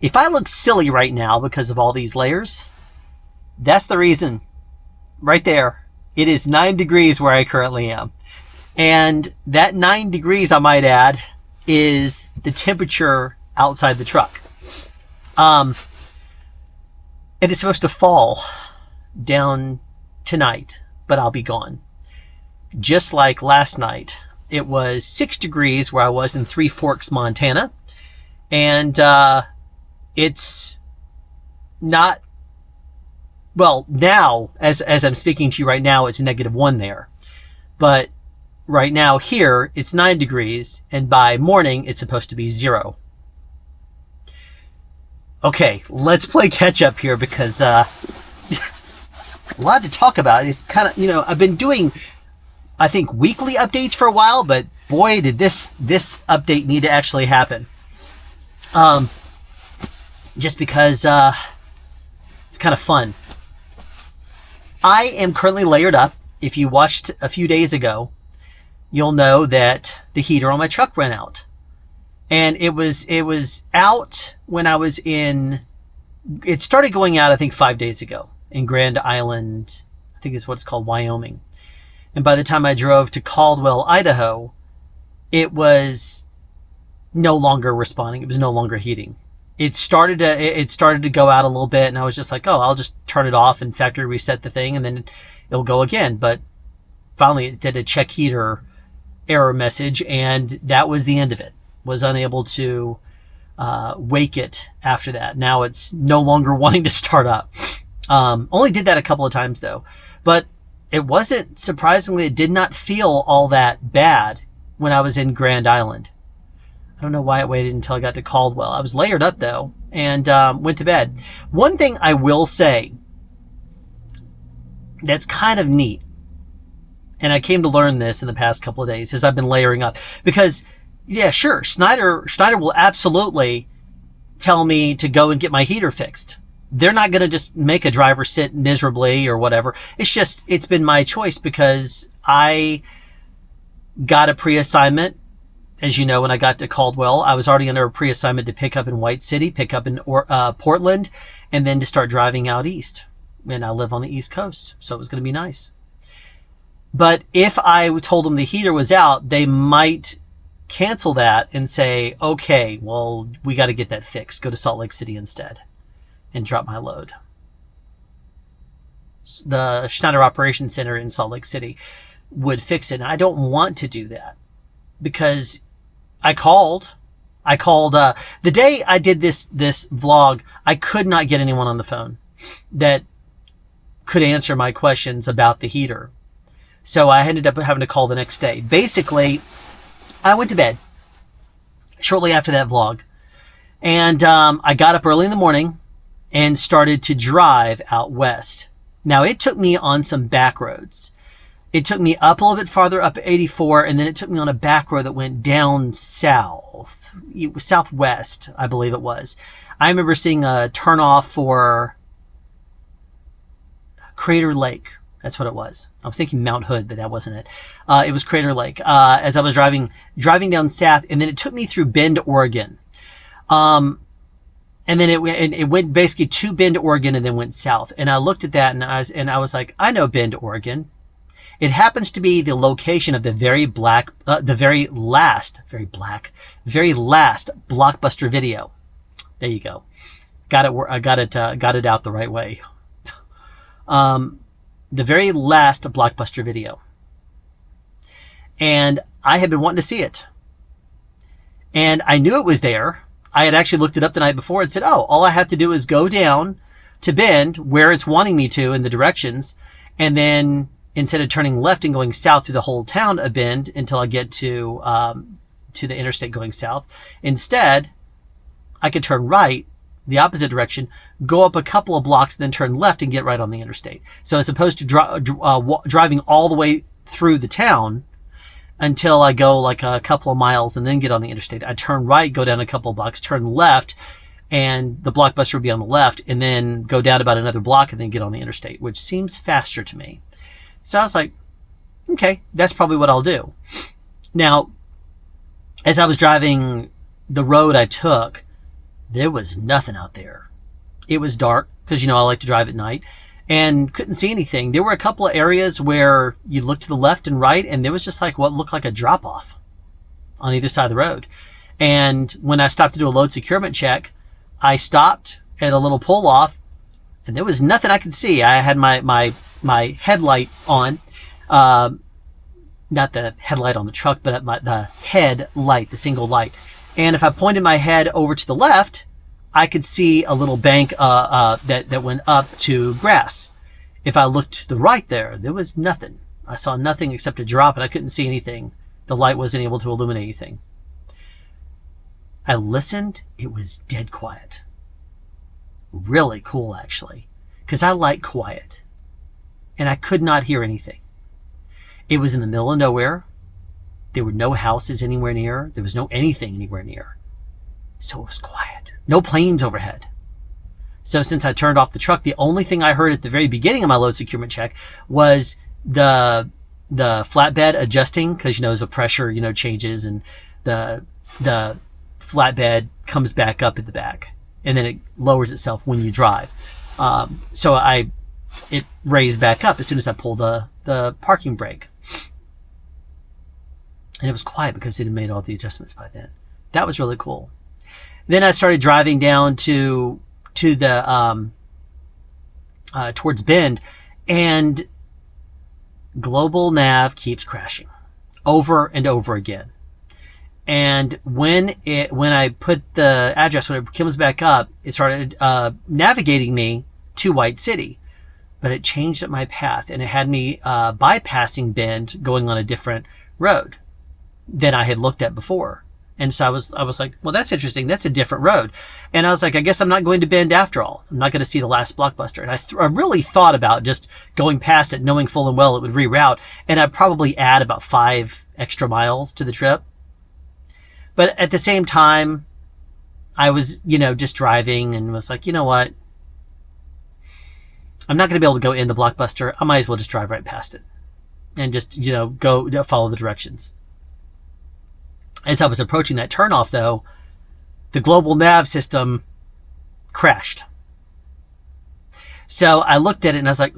If I look silly right now because of all these layers, that's the reason. Right there. It is 9 degrees where I currently am. And that 9 degrees, I might add, is the temperature outside the truck. It is supposed to fall down tonight, but I'll be gone. Just like last night, it was 6 degrees where I was in Three Forks, Montana. And it's not, well, now, as I'm speaking to you right now, it's -1 there. But right now here, it's 9 degrees, and by morning, it's supposed to be 0. Okay, let's play catch up here because a lot to talk about. It's kind of, I've been doing, I think, weekly updates for a while, but boy, did this update need to actually happen. Just because it's kind of fun. I am currently layered up. If you watched a few days ago, you'll know that the heater on my truck ran out. And it was out when I was in, it started going out, I think, 5 days ago in Grand Island, I think is what it's called, Wyoming. And by the time I drove to Caldwell, Idaho, it was no longer responding. It was no longer heating. It started to go out a little bit, and I was just like, oh, I'll just turn it off and factory reset the thing, and then it'll go again. But finally, it did a check heater error message, and that was the end of it. Was unable to wake it after that. Now it's no longer wanting to start up. Only did that a couple of times though, but it wasn't, surprisingly, it did not feel all that bad when I was in Grand Island. I don't know why it waited until I got to Caldwell. I was layered up though, and went to bed. One thing I will say that's kind of neat, and I came to learn this in the past couple of days as I've been layering up, because yeah, sure, Schneider will absolutely tell me to go and get my heater fixed. They're not going to just make a driver sit miserably or whatever. It's been my choice because I got a pre-assignment. As you know, when I got to Caldwell, I was already under a pre-assignment to pick up in White City, pick up in Portland, and then to start driving out east. And I live on the East Coast, so it was going to be nice. But if I told them the heater was out, they might cancel that and say, okay, well, we got to get that fixed. Go to Salt Lake City instead and drop my load. The Schneider Operations Center in Salt Lake City would fix it. And I don't want to do that because I called the day I did this vlog. I could not get anyone on the phone that could answer my questions about the heater. So I ended up having to call the next day. Basically, I went to bed shortly after that vlog, and I got up early in the morning and started to drive out west. Now, it took me on some back roads. It took me up a little bit farther, up 84, and then it took me on a back road that went down south, southwest, I believe it was. I remember seeing a turnoff for Crater Lake. That's what it was. I was thinking Mount Hood, but that wasn't it. It was Crater Lake. As I was driving down south, and then it took me through Bend, Oregon. And then it went basically to Bend, Oregon, and then went south. And I looked at that, and I was like, I know Bend, Oregon. It happens to be the location of the very last Blockbuster video. There you go. Got it out the right way. The very last Blockbuster video. And I had been wanting to see it. And I knew it was there. I had actually looked it up the night before and said, oh, all I have to do is go down to Bend where it's wanting me to in the directions. And then instead of turning left and going south through the whole town of Bend until I get to the interstate going south, instead, I could turn right the opposite direction, go up a couple of blocks, then turn left and get right on the interstate. So as opposed to driving all the way through the town until I go like a couple of miles and then get on the interstate, I turn right, go down a couple of blocks, turn left, and the Blockbuster would be on the left, and then go down about another block and then get on the interstate, which seems faster to me. So I was like, okay, that's probably what I'll do. Now, as I was driving the road I took, There was nothing out there. It was dark because, I like to drive at night, and couldn't see anything. There were a couple of areas where you looked to the left and right, and there was just like what looked like a drop off on either side of the road. And when I stopped to do a load securement check, I stopped at a little pull off, and there was nothing I could see. I had my headlight on, not the headlight on the truck, but the headlight, the single light. And if I pointed my head over to the left, I could see a little bank that went up to grass. If I looked to the right there was nothing. I saw nothing except a drop, and I couldn't see anything. The light wasn't able to illuminate anything. I listened. It was dead quiet. Really cool, actually, because I like quiet. And I could not hear anything. It was in the middle of nowhere. There were no houses anywhere near. There was no anything anywhere near. So it was quiet. No planes overhead. So since I turned off the truck, the only thing I heard at the very beginning of my load securement check was the flatbed adjusting, because as the pressure changes, and the flatbed comes back up at the back, and then it lowers itself when you drive. So it raised back up as soon as I pulled the parking brake. And it was quiet because it had made all the adjustments by then. That was really cool. Then I started driving down to the towards Bend, and global nav keeps crashing over and over again. And when I put the address, when it comes back up, it started navigating me to White City, but it changed up my path, and it had me bypassing Bend, going on a different road than I had looked at before. And so I was like, well, that's interesting. That's a different road. And I was like, I guess I'm not going to Bend after all. I'm not going to see the last Blockbuster. And I really thought about just going past it, knowing full and well it would reroute, and I'd probably add about 5 extra miles to the trip. But at the same time, I was, just driving, and was like, you know what? I'm not going to be able to go in the Blockbuster. I might as well just drive right past it and just, go follow the directions. As I was approaching that turnoff, though, the global nav system crashed. So I looked at it and I was like,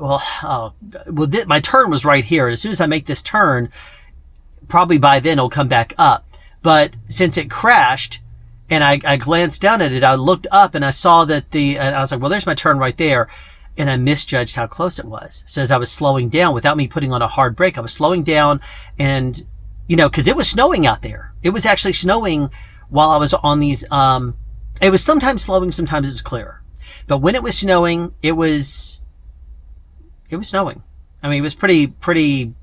my turn was right here. As soon as I make this turn, probably by then it'll come back up. But since it crashed, and I glanced down at it, I looked up and I saw that and I was like, well, there's my turn right there. And I misjudged how close it was. So as I was slowing down, without me putting on a hard brake, I was slowing down, and because it was snowing out there. It was actually snowing while I was on these. It was sometimes slowing, sometimes it was clear. But when it was snowing, it was snowing. I mean, it was pretty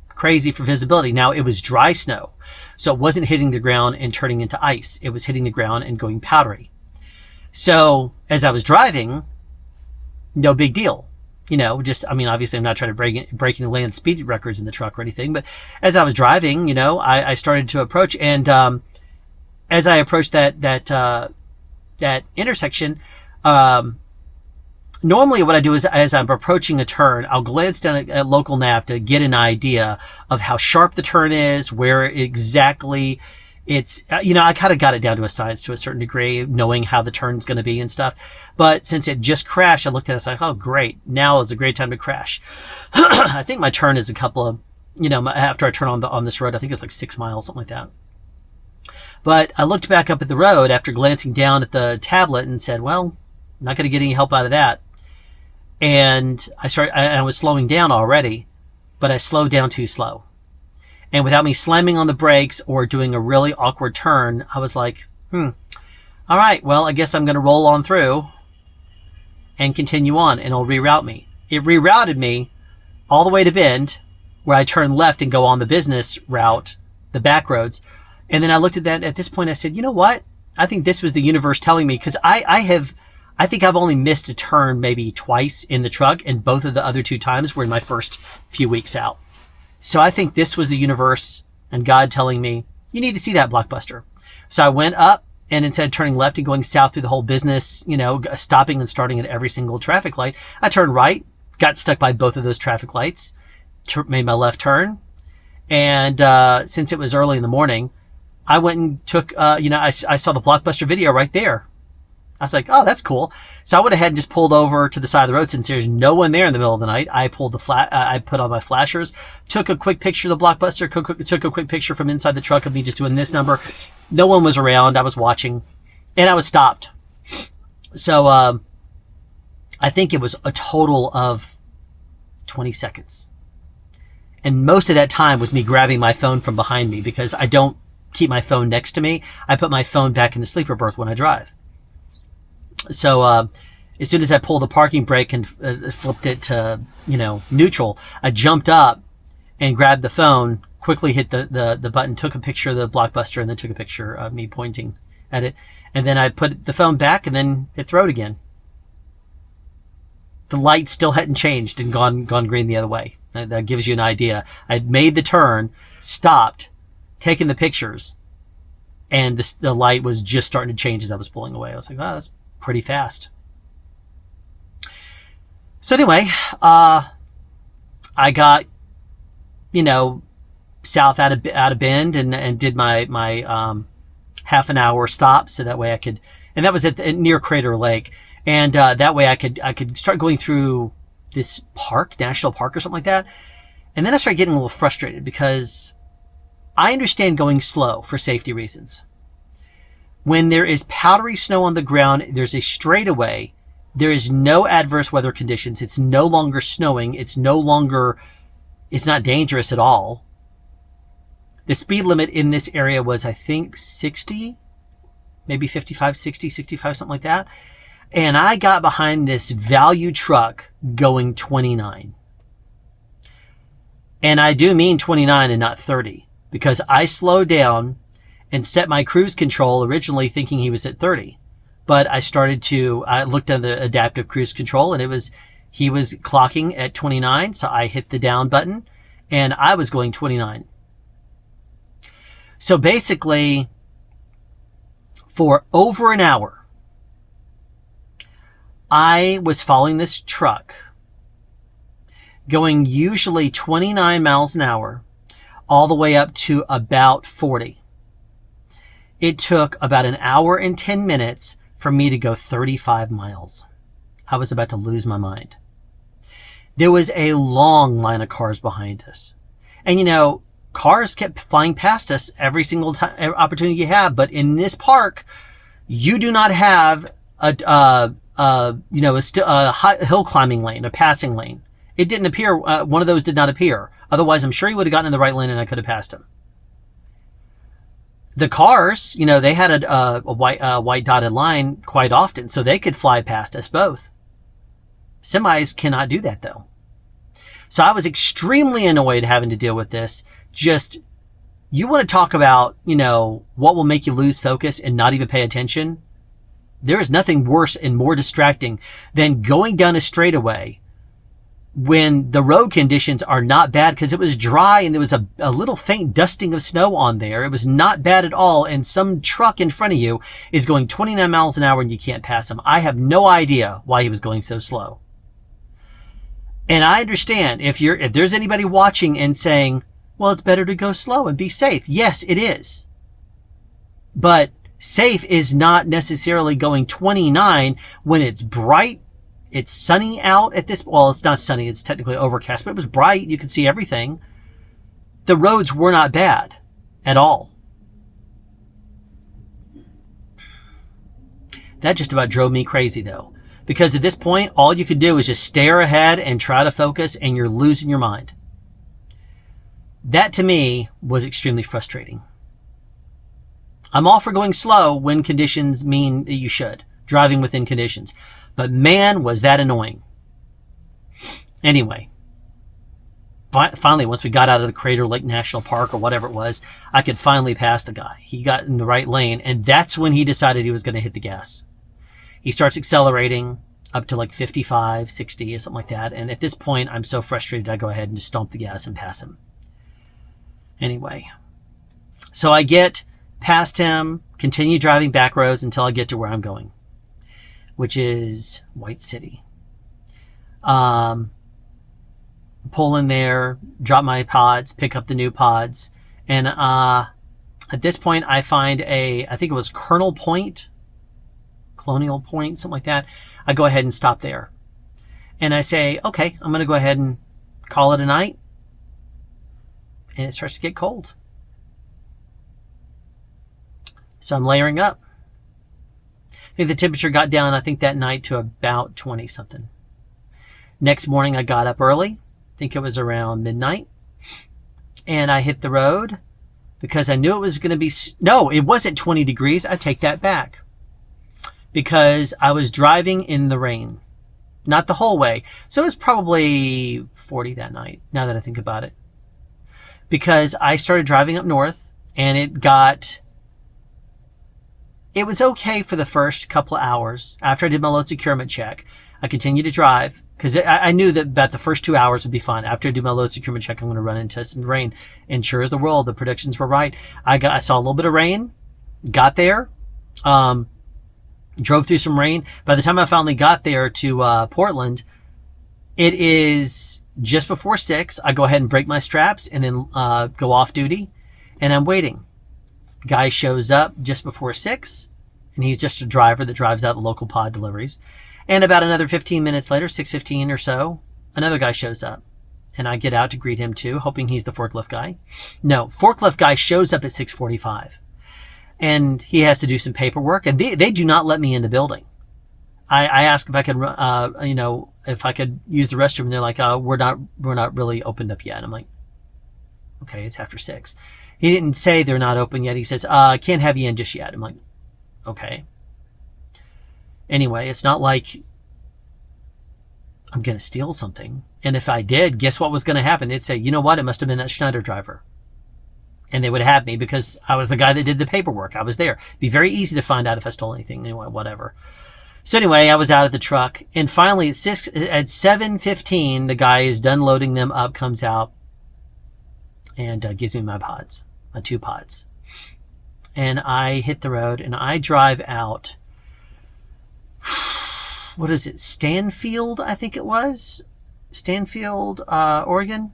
crazy for visibility. Now, it was dry snow, so it wasn't hitting the ground and turning into ice. It was hitting the ground and going powdery. So as I was driving, no big deal. Obviously I'm not trying to break any land speed records in the truck or anything, but as I was driving, I started to approach, and as I approached that intersection, normally what I do is, as I'm approaching a turn, I'll glance down at local nav to get an idea of how sharp the turn is, where exactly it's, I kind of got it down to a science to a certain degree, knowing how the turn's going to be and stuff. But since it just crashed, I looked at it, like, oh, great. Now is a great time to crash. I think my turn is a couple of, after I turn on this road, I think it's like 6 miles, something like that. But I looked back up at the road after glancing down at the tablet and said, well, I'm not going to get any help out of that. And I was slowing down already, but I slowed down too slow. And without me slamming on the brakes or doing a really awkward turn, I was like, all right, well, I guess I'm going to roll on through and continue on, and it'll reroute me. It rerouted me all the way to Bend, where I turn left and go on the business route, the back roads. And then I looked at that. At this point, I said, you know what? I think this was the universe telling me, because I think I've only missed a turn maybe twice in the truck, and both of the other 2 times were in my first few weeks out. So I think this was the universe and God telling me, you need to see that Blockbuster. So I went up, and instead of turning left and going south through the whole business, stopping and starting at every single traffic light, I turned right, got stuck by both of those traffic lights, made my left turn. And since it was early in the morning, I went and took, I saw the Blockbuster video right there. I was like, oh, that's cool. So I went ahead and just pulled over to the side of the road since there's no one there in the middle of the night. I pulled I put on my flashers, took a quick picture of the Blockbuster, took a quick picture from inside the truck of me just doing this number. No one was around. I was watching, and I was stopped. So I think it was a total of 20 seconds. And most of that time was me grabbing my phone from behind me because I don't keep my phone next to me. I put my phone back in the sleeper berth when I drive. So as soon as I pulled the parking brake and flipped it to, neutral, I jumped up and grabbed the phone, quickly hit the button, took a picture of the Blockbuster, and then took a picture of me pointing at it. And then I put the phone back and then hit the road again. The light still hadn't changed and gone green the other way. That gives you an idea. I'd made the turn, stopped, taken the pictures, and the light was just starting to change as I was pulling away. I was like, oh, that's pretty fast. So anyway, I got, south out of Bend and did my half an hour stop, so that way I could, and that was near Crater Lake, and that way I could start going through this park, national park or something like that. And then I started getting a little frustrated because I understand going slow for safety reasons. When there is powdery snow on the ground, there's a straightaway. There is no adverse weather conditions. It's no longer snowing. It's not dangerous at all. The speed limit in this area was, I think, 60, maybe 55, 60, 65, something like that. And I got behind this value truck going 29. And I do mean 29 and not 30, because I slowed down and set my cruise control originally thinking he was at 30. But I looked at the adaptive cruise control, and he was clocking at 29. So I hit the down button and I was going 29. So basically for over an hour, I was following this truck going usually 29 miles an hour all the way up to about 40. It took about an hour and 10 minutes for me to go 35 miles. I was about to lose my mind. There was a long line of cars behind us. And cars kept flying past us every single time, opportunity you have. But in this park, you do not have a hill climbing lane, a passing lane. It didn't appear. One of those did not appear. Otherwise, I'm sure he would have gotten in the right lane and I could have passed him. The cars, they had a white dotted line quite often, so they could fly past us both. Semis cannot do that, though. So I was extremely annoyed having to deal with this. Just, you want to talk about, what will make you lose focus and not even pay attention? There is nothing worse and more distracting than going down a straightaway when the road conditions are not bad, because it was dry and there was a little faint dusting of snow on there. It was not bad at all. And some truck in front of you is going 29 miles an hour and you can't pass him. I have no idea why he was going so slow. And I understand if there's anybody watching and saying, well, it's better to go slow and be safe. Yes, it is. But safe is not necessarily going 29 when it's bright. It's sunny out at this. Well, it's not sunny. It's technically overcast, but it was bright. You could see everything. The roads were not bad at all. That just about drove me crazy, though, because at this point, all you could do is just stare ahead and try to focus, and you're losing your mind. That, to me, was extremely frustrating. I'm all for going slow when conditions mean that you should, driving within conditions. But man, was that annoying. Anyway, finally, once we got out of the Crater Lake National Park or whatever it was, I could finally pass the guy. He got in the right lane, and that's when he decided he was going to hit the gas. He starts accelerating up to like 55, 60 or something like that. And at this point, I'm so frustrated, I go ahead and just stomp the gas and pass him. Anyway, so I get past him, continue driving back roads until I get to where I'm going, which is White City. Pull in there, drop my pods, pick up the new pods. And at this point, I find I think it was Colonel Point Colonial Point, something like that. I go ahead and stop there. And I say, okay, I'm going to go ahead and call it a night. And it starts to get cold. So I'm layering up. I think the temperature got down, I think that night, to about 20 something. Next morning I got up early. I think it was around midnight. And I hit the road because I knew it was going to be... No, it wasn't 20 degrees. I take that back. Because I was driving in the rain. Not the whole way. So it was probably 40 that night, now that I think about it. Because I started driving up north, and it was okay for the first couple of hours. After I did my load securement check, I continued to drive because I knew that about the first 2 hours would be fine. After I do my load securement check, I'm going to run into some rain. And sure as the world, the predictions were right. I saw a little bit of rain, got there, drove through some rain. By the time I finally got there to Portland, it is just before 6. I go ahead and break my straps and then go off duty, and I'm waiting. Guy shows up just before 6, and he's just a driver that drives out the local pod deliveries. And about another 15 minutes later, 6:15 or so, another guy shows up, and I get out to greet him too, hoping he's the forklift guy. No, forklift guy shows up at 6:45, and he has to do some paperwork, and they do not let me in the building. I asked if I could, if I could use the restroom, and they're like, we're not really opened up yet. And I'm like, okay, it's after 6. He didn't say they're not open yet. He says, I can't have you in just yet. I'm like, okay. Anyway, it's not like I'm going to steal something. And if I did, guess what was going to happen? They'd say, you know what? It must have been that Schneider driver. And they would have me because I was the guy that did the paperwork. I was there. It'd be very easy to find out if I stole anything. Anyway, whatever. So anyway, I was out of the truck. And finally, at 7:15, the guy is done loading them up, comes out, and gives me my pods, my 2 pods. And I hit the road, and I drive out, what is it, Stanfield, I think it was? Stanfield, Oregon,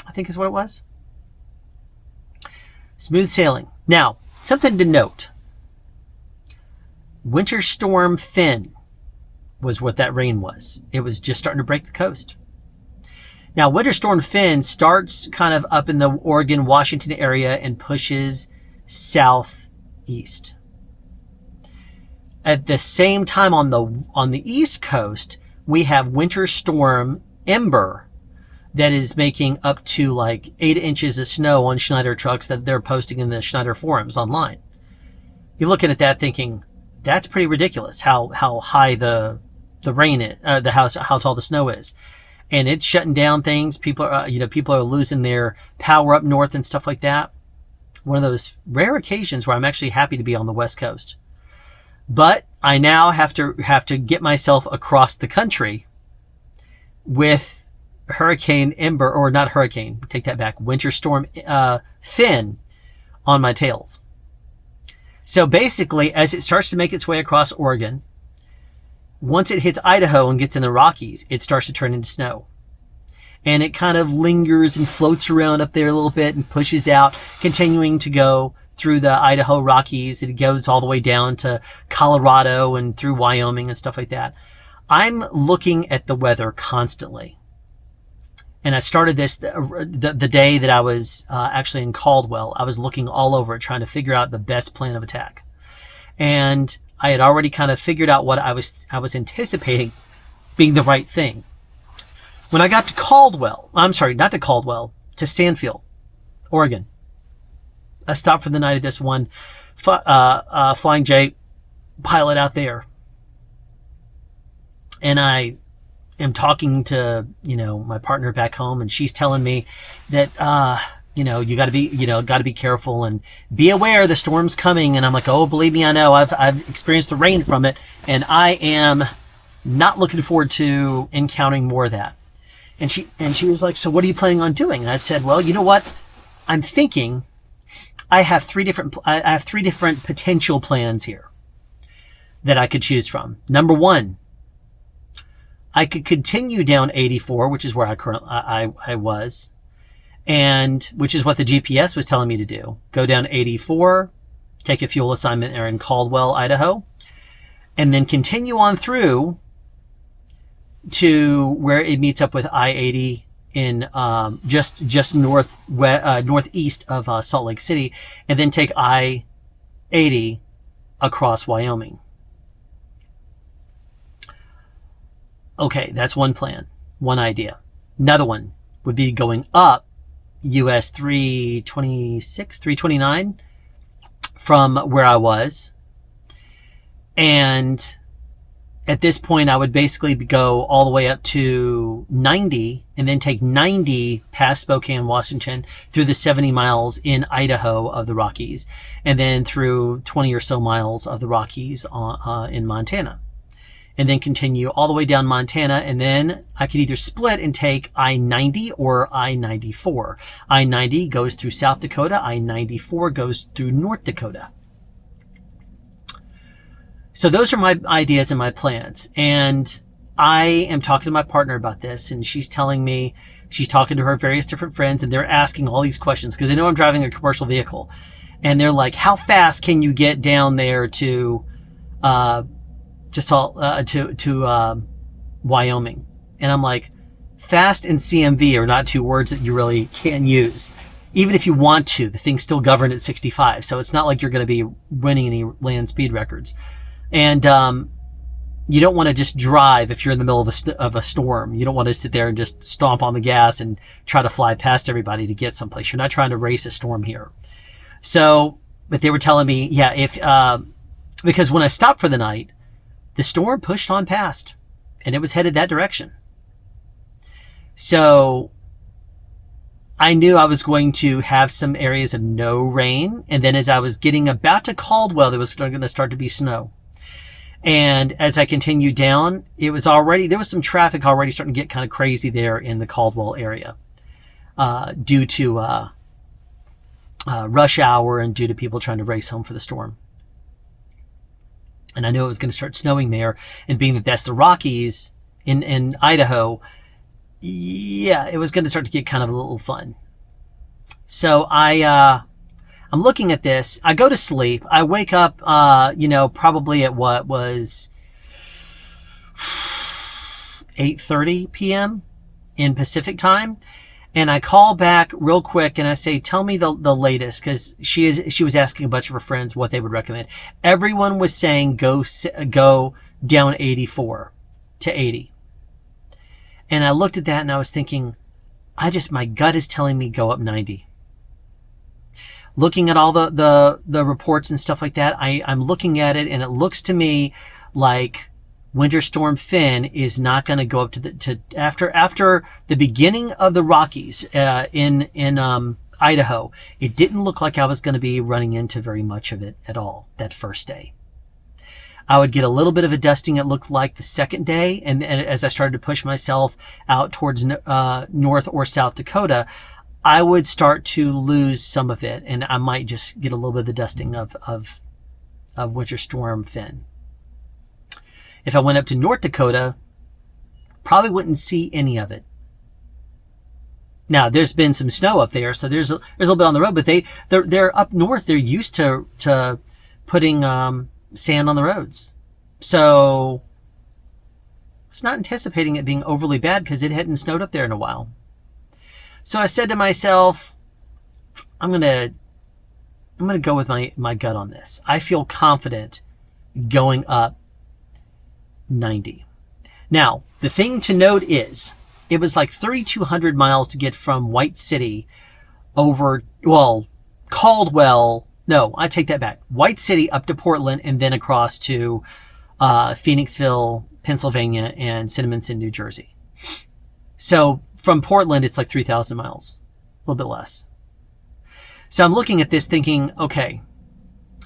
I think is what it was. Smooth sailing. Now, something to note. Winter Storm Finn was what that rain was. It was just starting to break the coast. Now, Winter Storm Finn starts kind of up in the Oregon, Washington area and pushes southeast. At the same time, on the East Coast, we have Winter Storm Ember that is making up to like 8 inches of snow on Schneider trucks that they're posting in the Schneider forums online. You're looking at that thinking, that's pretty ridiculous how high the rain is, how tall the snow is. And it's shutting down things. People are losing their power up north and stuff like that. One of those rare occasions where I'm actually happy to be on the West Coast. But I now have to get myself across the country with Hurricane Ember, or not Hurricane, take that back, Winter Storm Finn on my tails. So basically, as it starts to make its way across Oregon, once it hits Idaho and gets in the Rockies, it starts to turn into snow. And it kind of lingers and floats around up there a little bit and pushes out, continuing to go through the Idaho Rockies. It goes all the way down to Colorado and through Wyoming and stuff like that. I'm looking at the weather constantly. And I started this the day that I was actually in Caldwell. I was looking all over it, trying to figure out the best plan of attack. And I had already kind of figured out what I was anticipating being the right thing. When I got to to Stanfield, Oregon, I stopped for the night at this one Flying J pilot out there. And I am talking to, my partner back home, and she's telling me that, you got to be careful and be aware the storm's coming. And I'm like, oh, believe me, I know. I've experienced the rain from it, and I am not looking forward to encountering more of that. And she was like, so what are you planning on doing? And I said, well, you know what? I'm thinking I have three different potential plans here that I could choose from. Number one, I could continue down 84, which is where I was, and which is what the GPS was telling me to do. Go down 84, take a fuel assignment there in Caldwell, Idaho, and then continue on through to where it meets up with I-80 in just northeast of Salt Lake City, and then take I-80 across Wyoming. Okay, that's one plan, one idea. Another one would be going up US 326, 329 from where I was. And at this point, I would basically go all the way up to 90 and then take 90 past Spokane, Washington, through the 70 miles in Idaho of the Rockies, and then through 20 or so miles of the Rockies in Montana. And then continue all the way down Montana, and then I could either split and take I-90 or I-94. I-90 goes through South Dakota, I-94 goes through North Dakota. So those are my ideas and my plans. And I am talking to my partner about this, and she's telling me, she's talking to her various different friends, and they're asking all these questions because they know I'm driving a commercial vehicle. And they're like, how fast can you get down there to Wyoming? And I'm like, fast and CMV are not two words that you really can use. Even if you want to, the thing's still governed at 65. So it's not like you're going to be winning any land speed records. And you don't want to just drive if you're in the middle of a storm. You don't want to sit there and just stomp on the gas and try to fly past everybody to get someplace. You're not trying to race a storm here. So, but they were telling me, yeah, because when I stopped for the night, the storm pushed on past and it was headed that direction. So I knew I was going to have some areas of no rain. And then as I was getting about to Caldwell, there was going to start to be snow. And as I continued down, there was some traffic already starting to get kind of crazy there in the Caldwell area, due to rush hour and due to people trying to race home for the storm. And I knew it was going to start snowing there, and being that that's the Rockies in Idaho, yeah, it was going to start to get kind of a little fun. So I'm looking at this. I go to sleep. I wake up, probably at what was 8:30 p.m. in Pacific time. And I call back real quick and I say, tell me the latest, because she was asking a bunch of her friends what they would recommend. Everyone was saying go down 84 to 80. And I looked at that and I was thinking, my gut is telling me go up 90. Looking at all the reports and stuff like that, I'm looking at it and it looks to me like Winter Storm Finn is not going to go up to after the beginning of the Rockies in Idaho. It didn't look like I was going to be running into very much of it at all that first day. I would get a little bit of a dusting, it looked like, the second day, and as I started to push myself out towards North or South Dakota, I would start to lose some of it, and I might just get a little bit of the dusting of Winter Storm Finn. If I went up to North Dakota, probably wouldn't see any of it. Now, there's been some snow up there, so there's a little bit on the road, but they're up north. They're used to putting sand on the roads. So I was not anticipating it being overly bad because it hadn't snowed up there in a while. So I said to myself, I'm gonna go with my gut on this. I feel confident going up 90. Now, the thing to note is it was like 3,200 miles to get from White City over, Caldwell. No, I take that back. White City up to Portland and then across to Phoenixville, Pennsylvania, and Cinnaminson, New Jersey. So from Portland, it's like 3,000 miles, a little bit less. So I'm looking at this thinking, okay,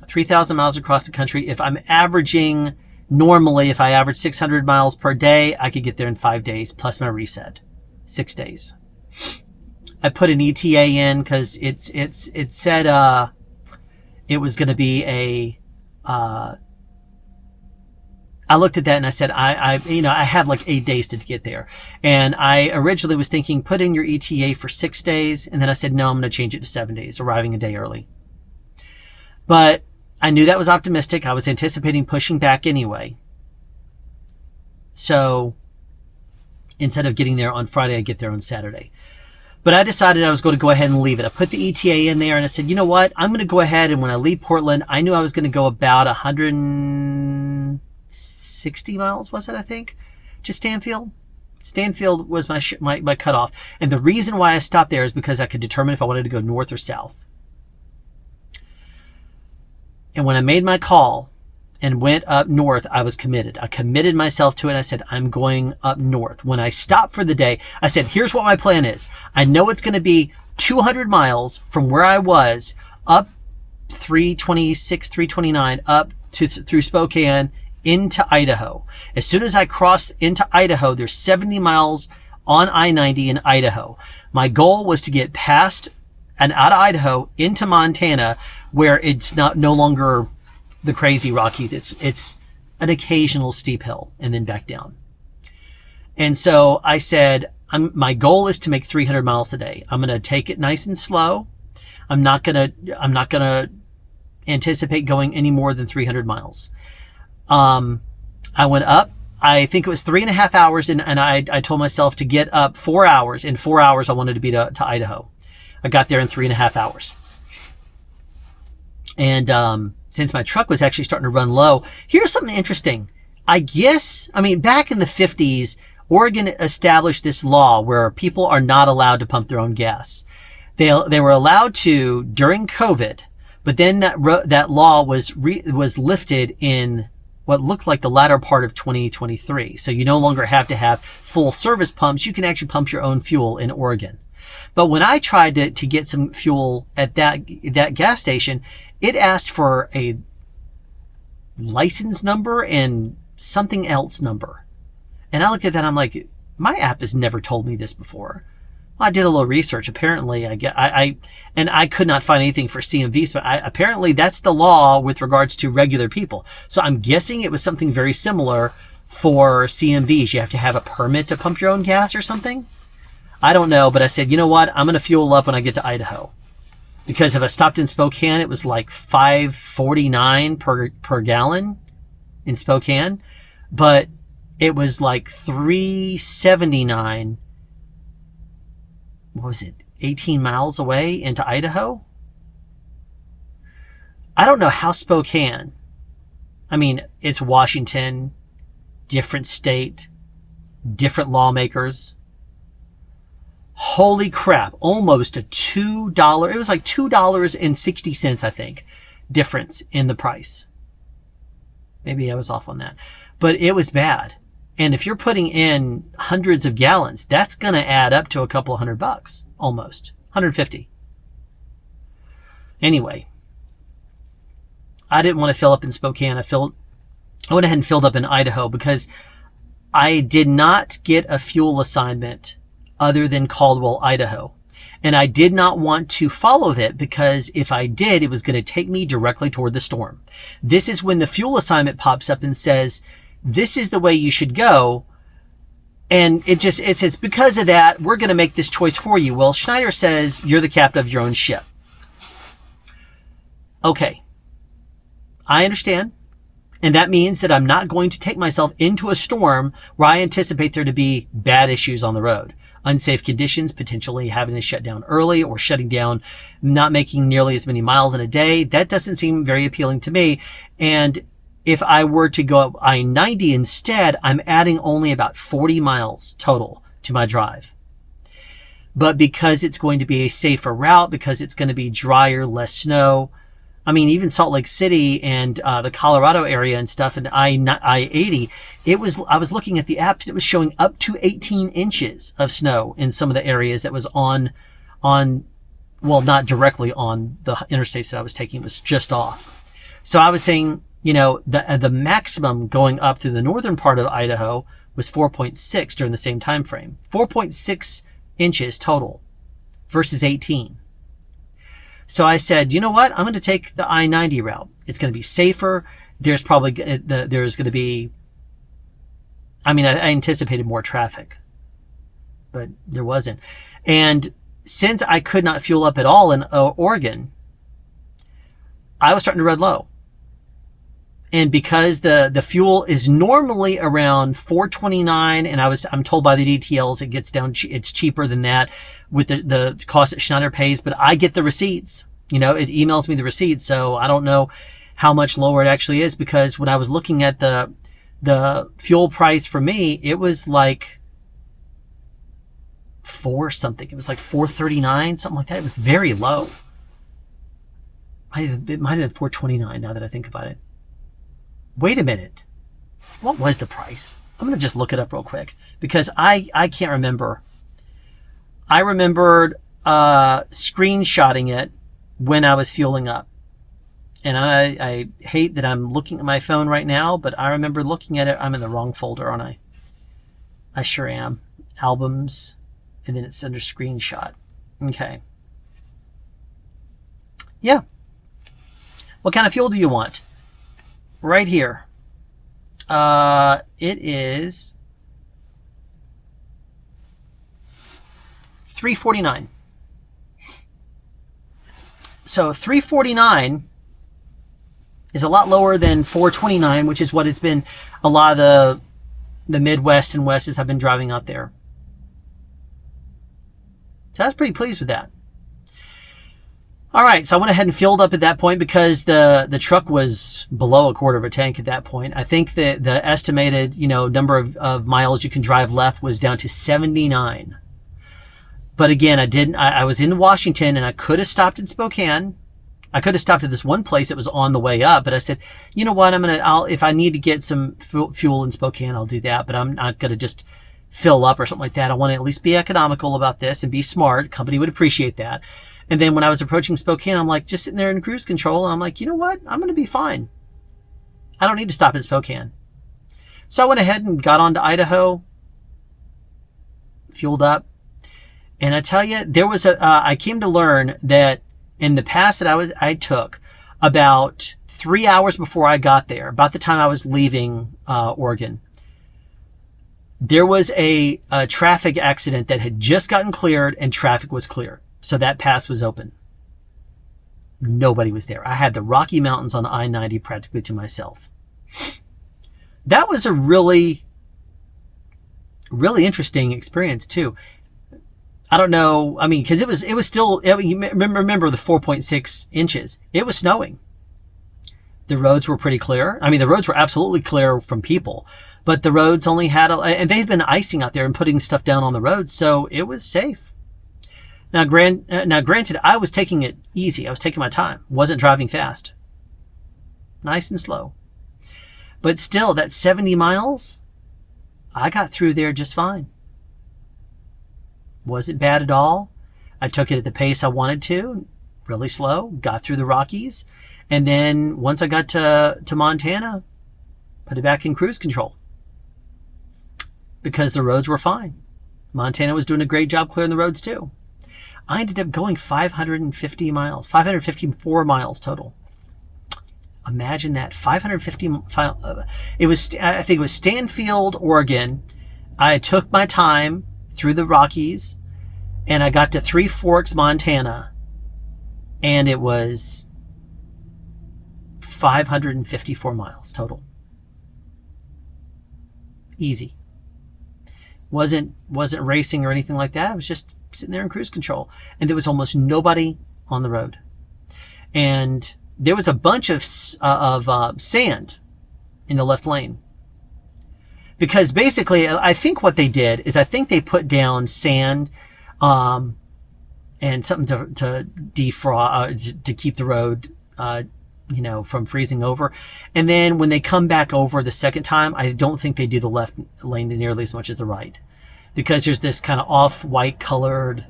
3,000 miles across the country. If I'm averaging, normally, if I average 600 miles per day, I could get there in 5 days, plus my reset, 6 days. I put an ETA in because it said it was going to be a. I looked at that and I said, I had like 8 days to get there. And I originally was thinking, put in your ETA for 6 days. And then I said, no, I'm going to change it to 7 days, arriving a day early. But I knew that was optimistic. I was anticipating pushing back anyway. So instead of getting there on Friday, I get there on Saturday. But I decided I was going to go ahead and leave it. I put the ETA in there and I said, you know what? I'm going to go ahead, and when I leave Portland, I knew I was going to go about 160 miles, was it, I think, to Stanfield? Stanfield was my cutoff. And the reason why I stopped there is because I could determine if I wanted to go north or south. And when I made my call and went up north, I was committed. I committed myself to it. I said, I'm going up north. When I stopped for the day, I said, here's what my plan is. I know it's going to be 200 miles from where I was up 326, 329, up through Spokane into Idaho. As soon as I cross into Idaho, there's 70 miles on I-90 in Idaho. My goal was to get past and out of Idaho into Montana, where it's no longer the crazy Rockies. It's an occasional steep hill and then back down. And so I said, my goal is to make 300 miles a day. I'm going to take it nice and slow. I'm not going to anticipate going any more than 300 miles. I went up. I think it was 3.5 hours, and I told myself to get up 4 hours. In 4 hours, I wanted to be to Idaho. I got there in 3.5 hours. And since my truck was actually starting to run low, here's something interesting. I mean, back in the 50s, Oregon established this law where people are not allowed to pump their own gas. They were allowed to during COVID, but then that law was lifted in what looked like the latter part of 2023. So you no longer have to have full service pumps. You can actually pump your own fuel in Oregon. But when I tried to get some fuel at that gas station, it asked for a license number and something else number. And I looked at that and I'm like, my app has never told me this before. Well, I did a little research. Apparently, I could not find anything for CMVs, but apparently that's the law with regards to regular people. So I'm guessing it was something very similar for CMVs. You have to have a permit to pump your own gas or something. I don't know, but I said, you know what? I'm going to fuel up when I get to Idaho. Because if I stopped in Spokane, it was like $5.49 per gallon in Spokane. But it was like $3.79. What was it? 18 miles away into Idaho? I don't know how Spokane. I mean, it's Washington, different state, different lawmakers. Holy crap, almost a $2, it was like $2.60, I think, difference in the price. Maybe I was off on that. But it was bad. And if you're putting in hundreds of gallons, that's going to add up to a couple of $100, almost. 150. Anyway, I didn't want to fill up in Spokane. I went ahead and filled up in Idaho because I did not get a fuel assignment other than Caldwell, Idaho. And I did not want to follow that because if I did, it was going to take me directly toward the storm. This is when the fuel assignment pops up and says, this is the way you should go. And it says, because of that, we're going to make this choice for you. Well, Schneider says you're the captain of your own ship. Okay. I understand. And that means that I'm not going to take myself into a storm where I anticipate there to be bad issues on the road. Unsafe conditions, potentially having to shut down early or shutting down, not making nearly as many miles in a day. That doesn't seem very appealing to me. And if I were to go up I-90 instead, I'm adding only about 40 miles total to my drive. But because it's going to be a safer route, because it's going to be drier, less snow, I mean, even Salt Lake City and the Colorado area and stuff, and I-80, I was looking at the apps, and it was showing up to 18 inches of snow in some of the areas that was on, well, not directly on the interstates that I was taking, it was just off. So I was saying, you know, the maximum going up through the northern part of Idaho was 4.6 during the same time frame. 4.6 inches total versus 18. So I said, you know what? I'm going to take the I-90 route. It's going to be safer. There's going to be, I mean, I anticipated more traffic, but there wasn't. And since I could not fuel up at all in Oregon, I was starting to run low. And because the fuel is normally around $4.29, and I'm told by the DTLs it gets down, it's cheaper than that with the cost that Schneider pays, but I get the receipts. You know, it emails me the receipts, so I don't know how much lower it actually is, because when I was looking at the fuel price for me, it was like something. It was like $4.39, something like that. It was very low. It might have been $4.29 now that I think about it. Wait a minute. What was the price? I'm going to just look it up real quick because I can't remember. I remembered screenshotting it when I was fueling up. And I hate that I'm looking at my phone right now, but I remember looking at it. I'm in the wrong folder, aren't I? I sure am. Albums, and then it's under screenshot. Okay. Yeah. What kind of fuel do you want? Right here. It is $3.49. So $3.49 is a lot lower than $4.29, which is what it's been. A lot of the Midwest and Westes have been driving out there. So I was pretty pleased with that. All right, so I went ahead and filled up at that point because the truck was below a quarter of a tank at that point. I think that the estimated, number of miles you can drive left was down to 79. But again, I was in Washington and I could have stopped in Spokane. I could have stopped at this one place that was on the way up, but I said, you know what, if I need to get some fuel in Spokane, I'll do that, but I'm not going to just fill up or something like that. I want to at least be economical about this and be smart. Company would appreciate that. And then when I was approaching Spokane, I'm like just sitting there in cruise control, and I'm like, you know what, I'm going to be fine. I don't need to stop in Spokane. So I went ahead and got on to Idaho, fueled up, and I tell you, there was I came to learn that in the pass that I took about 3 hours before I got there, about the time I was leaving Oregon, there was a traffic accident that had just gotten cleared and traffic was clear. So that pass was open. Nobody was there. I had the Rocky Mountains on I-90 practically to myself. That was a really, really interesting experience too. I don't know. I mean, because it was still, you remember the 4.6 inches. It was snowing. The roads were pretty clear. I mean, the roads were absolutely clear from people, but the roads only had, and they'd been icing out there and putting stuff down on the roads, so it was safe. Now, granted, I was taking it easy. I was taking my time. Wasn't driving fast. Nice and slow. But still, that 70 miles, I got through there just fine. Wasn't bad at all. I took it at the pace I wanted to, really slow, got through the Rockies, and then once I got to Montana, put it back in cruise control because the roads were fine. Montana was doing a great job clearing the roads too. I ended up going 550 miles, 554 miles total. Imagine that, 550. I think it was Stanfield, Oregon. I took my time through the Rockies, and I got to Three Forks, Montana, and it was 554 miles total. Easy. Wasn't racing or anything like that. I was just sitting there in cruise control, and there was almost nobody on the road, and there was a bunch of sand in the left lane. Because basically, I think what they did is I think they put down sand and something to defrost, to keep the road, from freezing over. And then when they come back over the second time, I don't think they do the left lane nearly as much as the right. Because there's this kind of off-white colored,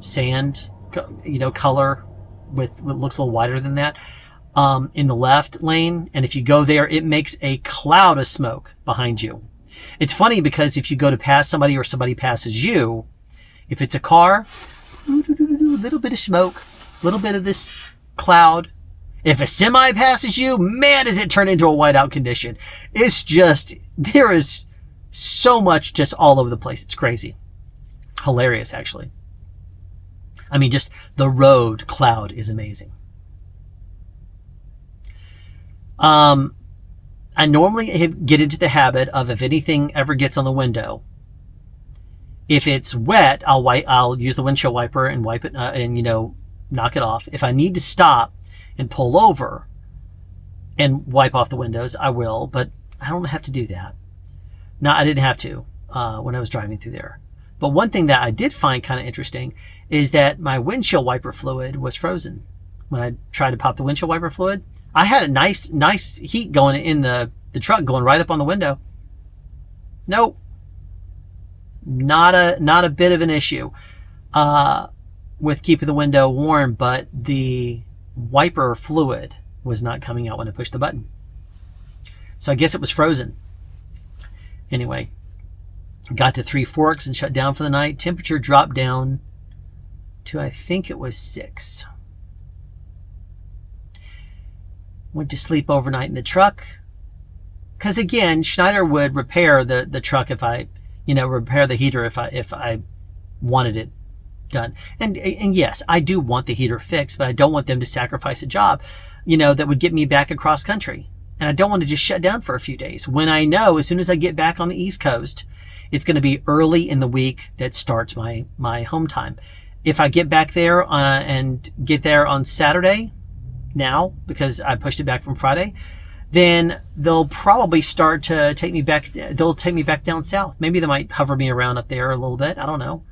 sand, color with what looks a little whiter than that. In the left lane, and if you go there, it makes a cloud of smoke behind you. It's funny because if you go to pass somebody or somebody passes you, if it's a car, a little bit of smoke, a little bit of this cloud. If a semi passes you, man, does it turn into a whiteout condition. It's just, there is so much just all over the place. It's crazy. Hilarious, actually. I mean, just the road cloud is amazing. I normally get into the habit of, if anything ever gets on the window, if it's wet, I'll use the windshield wiper and wipe it, and knock it off. If I need to stop and pull over and wipe off the windows, I will, but I don't have to do that. Now, I didn't have to when I was driving through there. But one thing that I did find kind of interesting is that my windshield wiper fluid was frozen. When I tried to pop the windshield wiper fluid, I had a nice heat going in the truck, going right up on the window. Nope. Not a bit of an issue with keeping the window warm, but the wiper fluid was not coming out when I pushed the button. So I guess it was frozen. Anyway, got to Three Forks and shut down for the night. Temperature dropped down to, I think it was 6. Went to sleep overnight in the truck. Because again, Schneider would repair the truck if I, repair the heater if I wanted it done. And yes, I do want the heater fixed, but I don't want them to sacrifice a job, that would get me back across country. And I don't want to just shut down for a few days when I know as soon as I get back on the East Coast, it's going to be early in the week that starts my home time. If I get back there and get there on Saturday now, because I pushed it back from Friday, then they'll probably start to take me back. They'll take me back down south. Maybe they might hover me around up there a little bit. I don't know.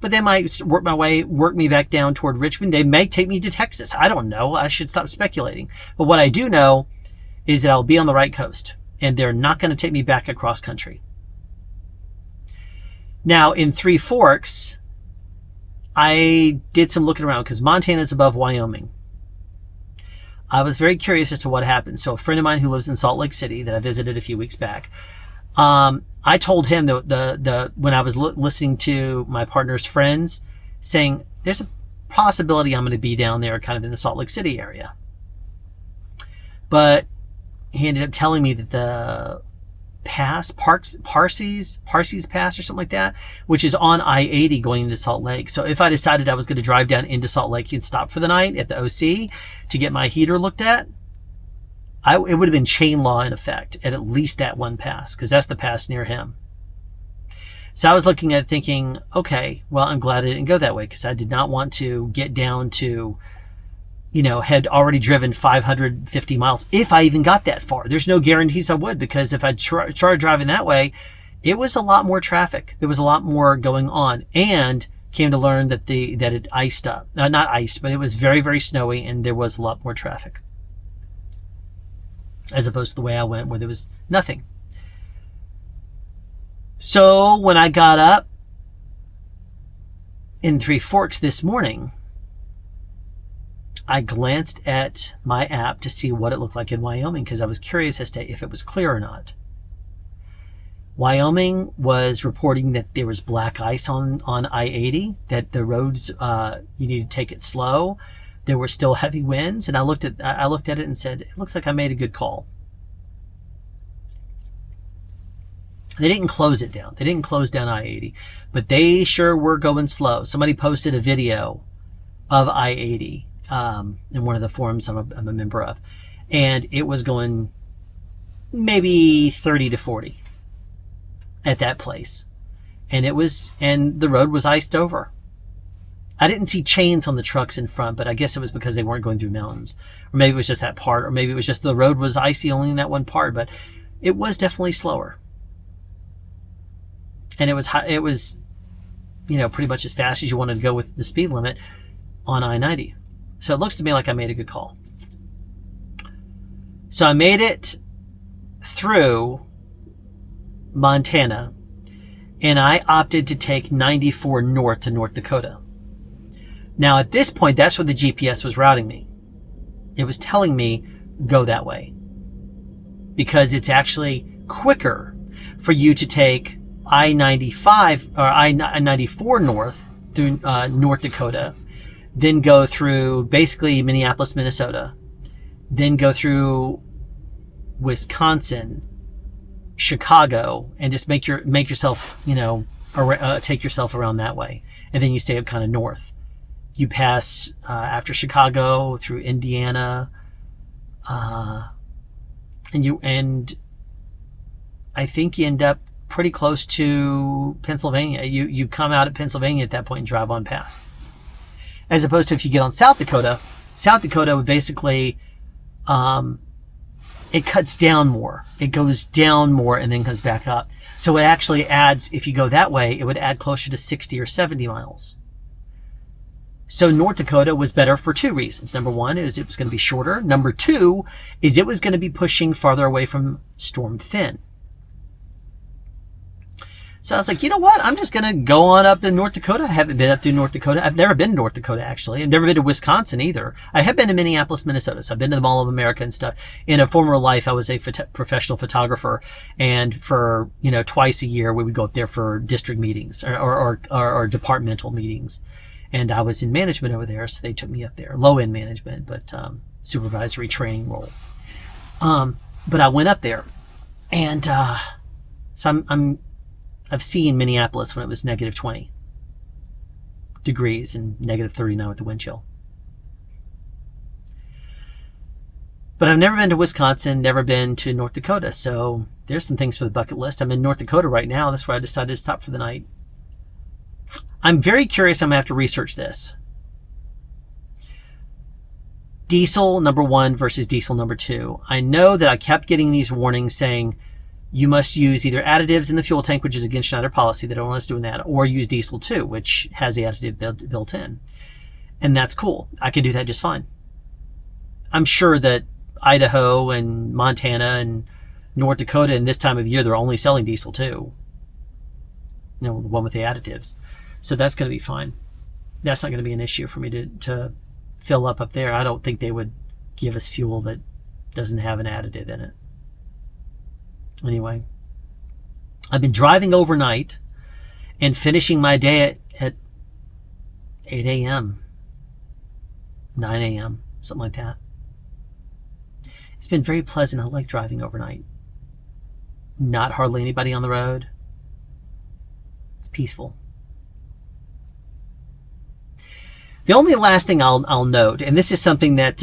But they might work me back down toward Richmond. They may take me to Texas. I don't know. I should stop speculating. But what I do know is that I'll be on the right coast, and they're not going to take me back across country. Now, in Three Forks, I did some looking around because Montana's above Wyoming. I was very curious as to what happened. So a friend of mine who lives in Salt Lake City that I visited a few weeks back, I told him that when I was listening to my partner's friends saying there's a possibility I'm going to be down there kind of in the Salt Lake City area. But he ended up telling me that the pass, Parsies Pass or something like that, which is on I-80 going into Salt Lake. So if I decided I was going to drive down into Salt Lake and stop for the night at the OC to get my heater looked at, it would have been chain law in effect at least that one pass, because that's the pass near him. So I was looking at thinking, okay, well, I'm glad I didn't go that way, because I did not want to get down to, had already driven 550 miles, if I even got that far. There's no guarantees I would, because if I tried driving that way, it was a lot more traffic. There was a lot more going on, and came to learn that it iced up. Not iced, but it was very, very snowy, and there was a lot more traffic, as opposed to the way I went, where there was nothing. So when I got up in Three Forks this morning, I glanced at my app to see what it looked like in Wyoming, because I was curious as to if it was clear or not. Wyoming was reporting that there was black ice on I-80, that the roads, you need to take it slow. There were still heavy winds, and I looked at it and said, it looks like I made a good call. They didn't close it down. They didn't close down I-80, but they sure were going slow. Somebody posted a video of I-80 in one of the forums I'm a member of, and it was going maybe 30 to 40 at that place, and the road was iced over. I didn't see chains on the trucks in front, but I guess it was because they weren't going through mountains, or maybe it was just that part, or maybe it was just the road was icy only in that one part. But it was definitely slower. And it was pretty much as fast as you wanted to go with the speed limit on I-90. So it looks to me like I made a good call. So I made it through Montana, and I opted to take 94 north to North Dakota. Now at this point, that's where the GPS was routing me. It was telling me, go that way, because it's actually quicker for you to take I-95 or I-94 north through North Dakota, then go through basically Minneapolis, Minnesota, then go through Wisconsin, Chicago, and just make yourself, take yourself around that way, and then you stay up kind of north. You pass after Chicago through Indiana, and I think you end up pretty close to Pennsylvania. You come out at Pennsylvania at that point and drive on past. As opposed to if you get on South Dakota would basically, it cuts down more. It goes down more and then comes back up. So it actually adds, if you go that way, it would add closer to 60 or 70 miles. So North Dakota was better for two reasons. Number one is it was going to be shorter. Number two is it was going to be pushing farther away from Storm Finn. So I was like, you know what? I'm just going to go on up to North Dakota. I haven't been up through North Dakota. I've never been to North Dakota, actually. I've never been to Wisconsin either. I have been to Minneapolis, Minnesota. So I've been to the Mall of America and stuff. In a former life, I was a professional photographer. And for, twice a year, we would go up there for district meetings or departmental meetings. And I was in management over there, so they took me up there. Low-end management, but supervisory training role. But I went up there. And so I've seen Minneapolis when it was negative 20 degrees and negative 39 with the wind chill. But I've never been to Wisconsin, never been to North Dakota. So there's some things for the bucket list. I'm in North Dakota right now. That's where I decided to stop for the night. I'm very curious. I'm going to have to research this. Diesel number 1 versus diesel number 2. I know that I kept getting these warnings saying, you must use either additives in the fuel tank, which is against Schneider policy. They don't want us doing that. Or use diesel too, which has the additive built in. And that's cool. I can do that just fine. I'm sure that Idaho and Montana and North Dakota in this time of year, they're only selling diesel too. The one with the additives. So that's going to be fine. That's not going to be an issue for me to fill up there. I don't think they would give us fuel that doesn't have an additive in it. Anyway, I've been driving overnight and finishing my day at 8 a.m., 9 a.m., something like that. It's been very pleasant. I like driving overnight. Not hardly anybody on the road. It's peaceful. The only last thing I'll note, and this is something that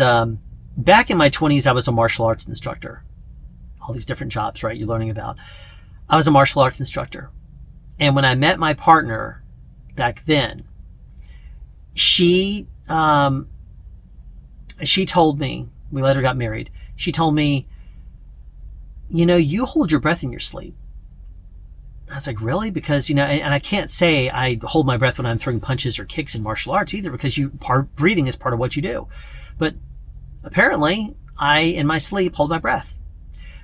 back in my 20s, I was a martial arts instructor. All these different jobs, right? You're learning about. I was a martial arts instructor. And when I met my partner back then, she told me, we later got married, she told me, you hold your breath in your sleep. I was like, really? Because, and I can't say I hold my breath when I'm throwing punches or kicks in martial arts either, because breathing is part of what you do. But apparently, I, in my sleep, hold my breath.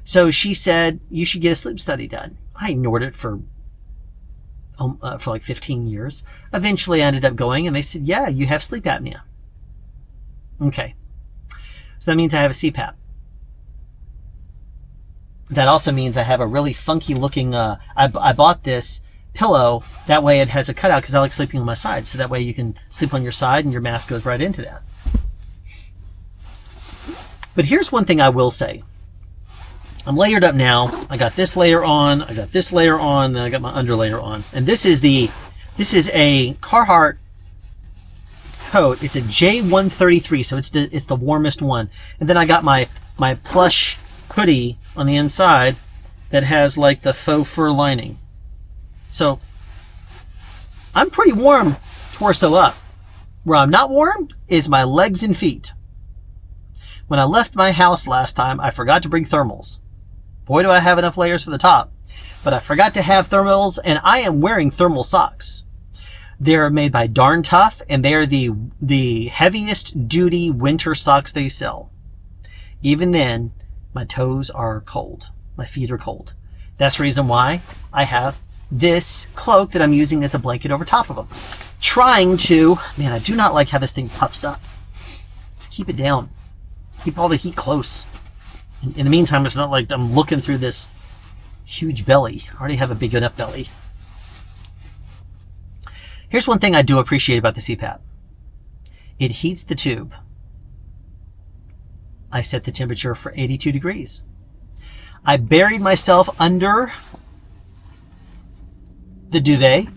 So she said, you should get a sleep study done. I ignored it for like 15 years. Eventually, I ended up going, and they said, yeah, you have sleep apnea. Okay. So that means I have a CPAP. That also means I have a really funky looking, I bought this pillow. That way it has a cutout because I like sleeping on my side. So that way you can sleep on your side and your mask goes right into that. But here's one thing I will say. I'm layered up now. I got this layer on. I got this layer on. Then I got my underlayer on. And this is a Carhartt coat. It's a J133, so it's the warmest one. And then I got my plush hoodie on the inside that has like the faux fur lining. So I'm pretty warm torso up. Where I'm not warm is my legs and feet. When I left my house last time, I forgot to bring thermals. Boy, do I have enough layers for the top. But I forgot to have thermals, and I am wearing thermal socks. They're made by Darn Tough, and they are the heaviest duty winter socks they sell. Even then, my toes are cold. My feet are cold. That's the reason why I have this cloak that I'm using as a blanket over top of them. Man, I do not like how this thing puffs up. Let's keep it down. Keep all the heat close. In the meantime, it's not like I'm looking through this huge belly. I already have a big enough belly. Here's one thing I do appreciate about the CPAP. It heats the tube. I set the temperature for 82 degrees. I buried myself under the duvet,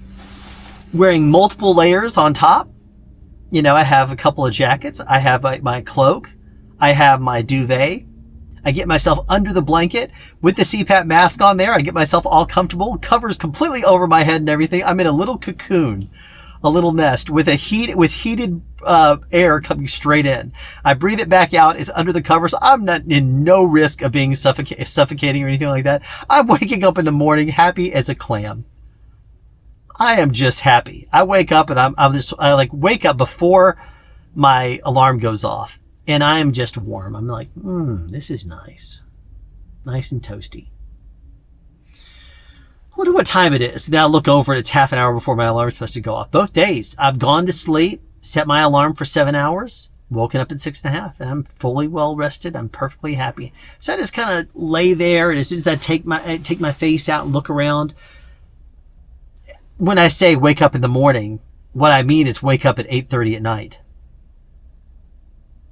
wearing multiple layers on top. I have a couple of jackets. I have my cloak. I have my duvet. I get myself under the blanket with the CPAP mask on there. I get myself all comfortable, covers completely over my head and everything. I'm in a little cocoon, a little nest with heated air coming straight in. I breathe it back out. It's under the covers. I'm not in no risk of being suffocating or anything like that. I'm waking up in the morning happy as a clam. I am just happy. I wake up and I like wake up before my alarm goes off. And I am just warm. I'm like, this is nice. Nice and toasty. I wonder what time it is. Now I look over it. It's half an hour before my alarm is supposed to go off. Both days, I've gone to sleep, set my alarm for 7 hours, woken up at 6.5, and I'm fully well rested. I'm perfectly happy. So I just kind of lay there, and as soon as I take my face out and look around, when I say wake up in the morning, what I mean is wake up at 8:30 at night.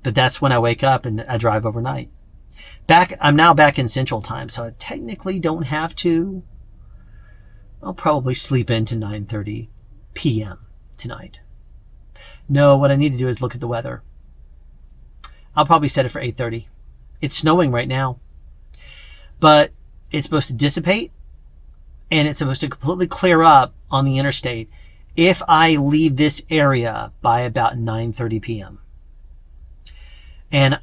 But that's when I wake up and I drive overnight. I'm now back in Central Time, so I technically don't have to. I'll probably sleep into 9:30 p.m. tonight. No, what I need to do is look at the weather. I'll probably set it for 8:30. It's snowing right now. But it's supposed to dissipate, and it's supposed to completely clear up on the interstate if I leave this area by about 9:30 p.m. And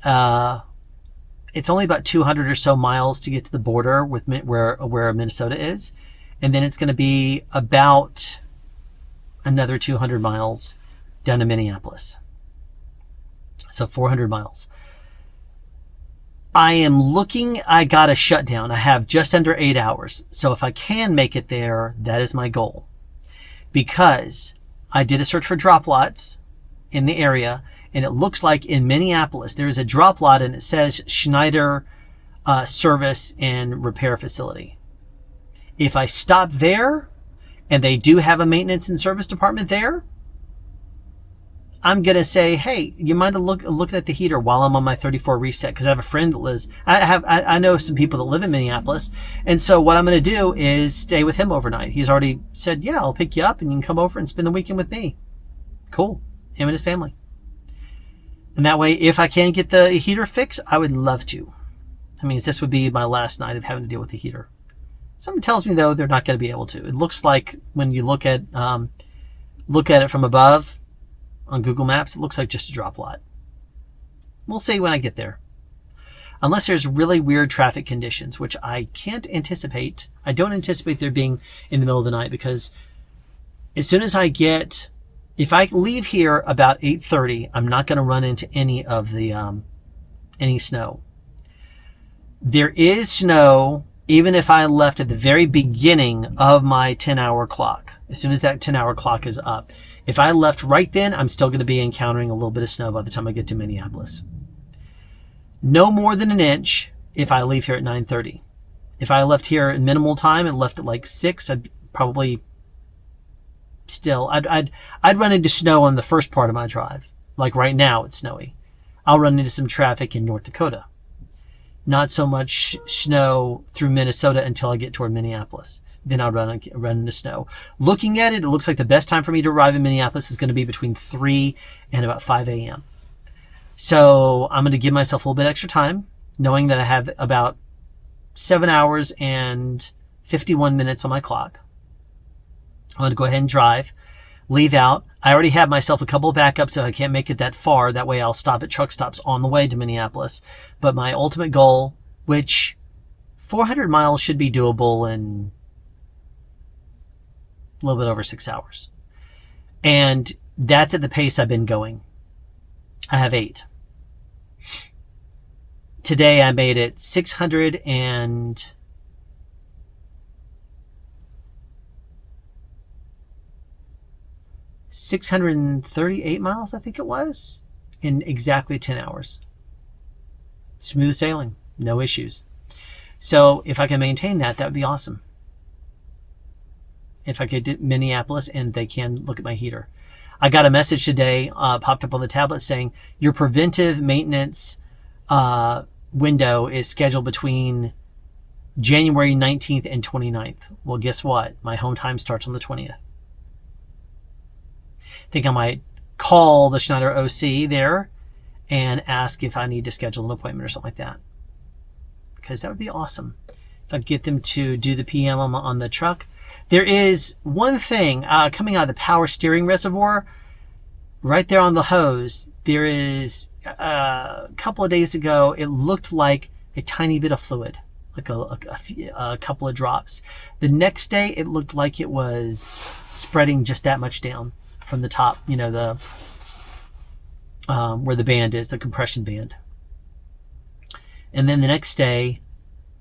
it's only about 200 or so miles to get to the border with where Minnesota is. And then it's going to be about another 200 miles down to Minneapolis. So 400 miles. I got a shutdown. I have just under 8 hours. So if I can make it there, that is my goal. Because I did a search for drop lots in the area, and it looks like in Minneapolis, there is a drop lot and it says Schneider Service and Repair Facility. If I stop there, and they do have a maintenance and service department there, I'm going to say, hey, you mind looking at the heater while I'm on my 34 reset? Because I have a friend that lives, I know some people that live in Minneapolis. And so what I'm going to do is stay with him overnight. He's already said, yeah, I'll pick you up and you can come over and spend the weekend with me. Cool. Him and his family. And that way, if I can get the heater fixed, I would love to. I mean, this would be my last night of having to deal with the heater. Something tells me, though, they're not going to be able to. It looks like when you look at it from above on Google Maps, it looks like just a drop lot. We'll see when I get there. Unless there's really weird traffic conditions, which I can't anticipate. I don't anticipate there being in the middle of the night, because as soon as if I leave here about 8:30, I'm not going to run into any of the any snow. There is snow even if I left at the very beginning of my 10-hour clock. As soon as that 10-hour clock is up, if I left right then, I'm still going to be encountering a little bit of snow by the time I get to Minneapolis. No more than an inch if I leave here at 9:30. If I left here in minimal time and left at like 6, I'd probably still, I'd run into snow on the first part of my drive. Like right now, it's snowy. I'll run into some traffic in North Dakota. Not so much snow through Minnesota until I get toward Minneapolis. Then I'll run into snow. Looking at it, it looks like the best time for me to arrive in Minneapolis is going to be between 3 and about 5 a.m. So I'm going to give myself a little bit extra time, knowing that I have about 7 hours and 51 minutes on my clock. I'm going to go ahead and drive, leave out. I already have myself a couple of backups, so I can't make it that far. That way I'll stop at truck stops on the way to Minneapolis. But my ultimate goal, which 400 miles should be doable in a little bit over 6 hours. And that's at the pace I've been going. I have 8. Today I made it 638 miles, I think it was, in exactly 10 hours. Smooth sailing, no issues. So if I can maintain that, that would be awesome. If I could do Minneapolis and they can look at my heater. I got a message today, popped up on the tablet saying, your preventive maintenance window is scheduled between January 19th and 29th. Well, guess what? My home time starts on the 20th. I think I might call the Schneider OC there and ask if I need to schedule an appointment or something like that. because that would be awesome if I could get them to do the PM on the truck. There is one thing coming out of the power steering reservoir right there on the hose. There is a couple of days ago, it looked like a tiny bit of fluid, like a couple of drops. The next day, it looked like it was spreading just that much down from the top, you know, the where the band is, the compression band. And then the next day,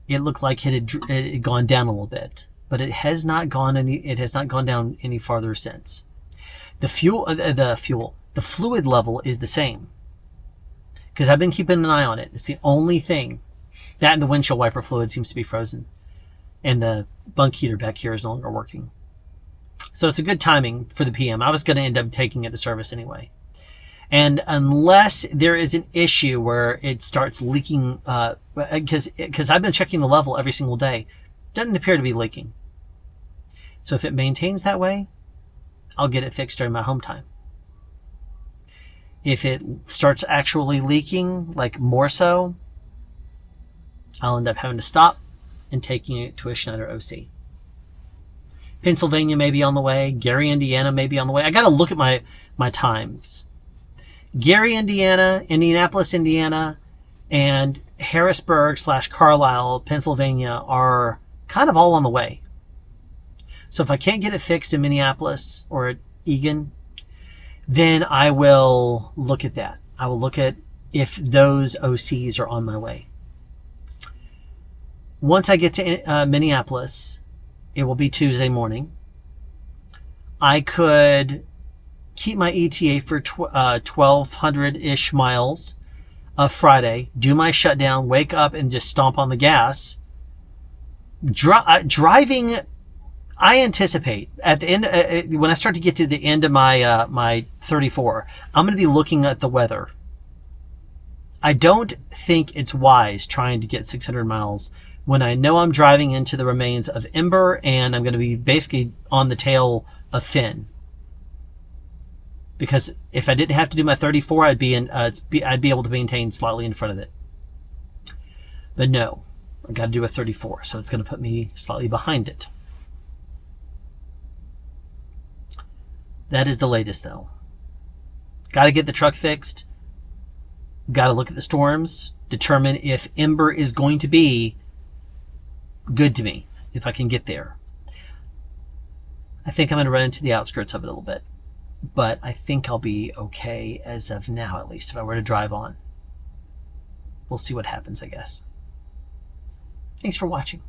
it looked like it had gone down a little bit, but it has not gone down any farther since. The fluid level is the same, because I've been keeping an eye on it. It's the only thing. That and the windshield wiper fluid seems to be frozen, and the bunk heater back here is no longer working. So it's a good timing for the PM. I was going to end up taking it to service anyway. And unless there is an issue where it starts leaking, because I've been checking the level every single day, doesn't appear to be leaking. So if it maintains that way, I'll get it fixed during my home time. If it starts actually leaking, like more so, I'll end up having to stop and taking it to a Schneider OC. Pennsylvania may be on the way. Gary, Indiana may be on the way. I got to look at my times. Gary, Indiana, Indianapolis, Indiana, and Harrisburg/Carlisle, Pennsylvania are kind of all on the way. So if I can't get it fixed in Minneapolis or at Eagan, then I will look at that. I will look at if those OCs are on my way. Once I get to Minneapolis, it will be Tuesday morning. I could keep my ETA for 1,200-ish miles of Friday, do my shutdown, wake up and just stomp on the gas. Driving, I anticipate at the end, when I start to get to the end of my 34, I'm going to be looking at the weather. I don't think it's wise trying to get 600 miles when I know I'm driving into the remains of Ember and I'm going to be basically on the tail of Finn. Because if I didn't have to do my 34, I'd be able to maintain slightly in front of it. But no, I got to do a 34, so it's going to put me slightly behind it. That is the latest, though. Got to get the truck fixed. Got to look at the storms, determine if Ember is going to be good to me, if I can get there. I think I'm going to run into the outskirts of it a little bit. But I think I'll be okay as of now, at least, if I were to drive on. We'll see what happens, I guess. Thanks for watching.